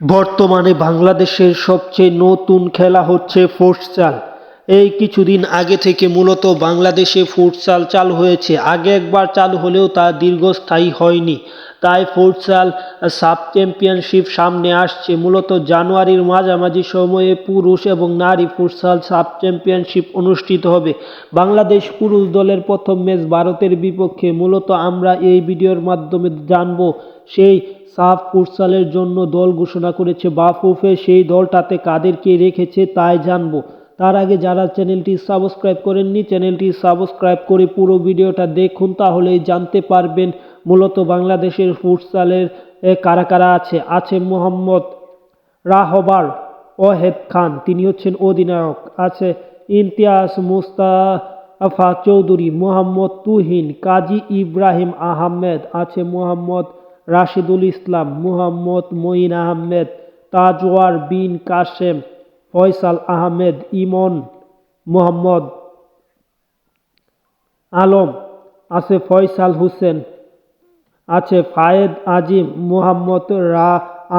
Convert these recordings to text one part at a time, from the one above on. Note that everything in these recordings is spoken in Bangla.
বর্তমানে বাংলাদেশের সবচেয়ে নতুন খেলা হচ্ছে ফুটসাল। এই কিছুদিন আগে থেকে মূলত বাংলাদেশে ফুটসাল চালু হয়েছে। আগে একবার চালু হলেও তা দীর্ঘস্থায়ী হয়নি। তাই ফুটসাল সাব চ্যাম্পিয়নশিপ সামনে আসছে। মূলত জানুয়ারির মাঝামাঝি সময়ে পুরুষ এবং নারী ফুটসাল সাব চ্যাম্পিয়নশিপ অনুষ্ঠিত হবে। বাংলাদেশ পুরুষ দলের প্রথম ম্যাচ ভারতের বিপক্ষে। মূলত আমরা এই ভিডিওর মাধ্যমে জানব সেই সাফ ফুটসালের জন্য দল ঘোষণা করেছে বাফুফে, সেই দলটাতে কাদেরকে রেখেছে তাই জানবো। তার আগে যারা চ্যানেলটি সাবস্ক্রাইব করেননি, চ্যানেলটি সাবস্ক্রাইব করে পুরো ভিডিওটা দেখুন, তাহলেই জানতে পারবেন মূলত বাংলাদেশের ফুটসালের কারা কারা আছে মোহাম্মদ রাহবার ওয়াহেদ খান, তিনি হচ্ছেন অধিনায়ক। আছে ইমতিয়াজ মুস্তাফা চৌধুরী, মোহাম্মদ তুহিন, কাজী ইব্রাহিম আহমেদ, আছে মোহাম্মদ রাশিদুল ইসলাম, মোহাম্মদ মঈন আহমেদ, তাজওয়ার বিন কাশেম, ফয়সাল আহমেদ, ইমন, মোহাম্মদ আলম, আছে ফয়সাল হোসেন, আছে ফায়েদ আজিম, মোহাম্মদ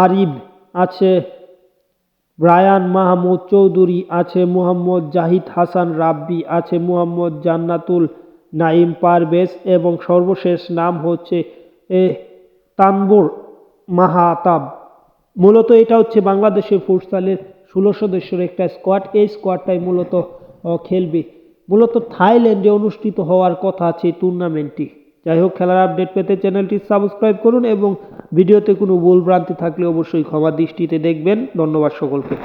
আরিব, আছে ব্রায়ান মাহমুদ চৌধুরী, আছে মোহাম্মদ জাহিদ হাসান রাব্বি, আছে মোহাম্মদ জান্নাতুল নাইম পারভেজ এবং সর্বশেষ নাম হচ্ছে তানভুর মাহাতাব। মূলত এটা হচ্ছে বাংলাদেশের ফুটসালের 16 সদস্যের একটা স্কোয়াড। এই স্কোয়াডটাই মূলত খেলবে। মূলত থাইল্যান্ডে অনুষ্ঠিত হওয়ার কথা আছে এই টুর্নামেন্টটি। যাই হোক, খেলার আপডেট পেতে চ্যানেলটি সাবস্ক্রাইব করুন এবং ভিডিওতে কোনো ভুল ভ্রান্তি থাকলে অবশ্যই ক্ষমা দৃষ্টিতে দেখবেন। ধন্যবাদ সকলকে।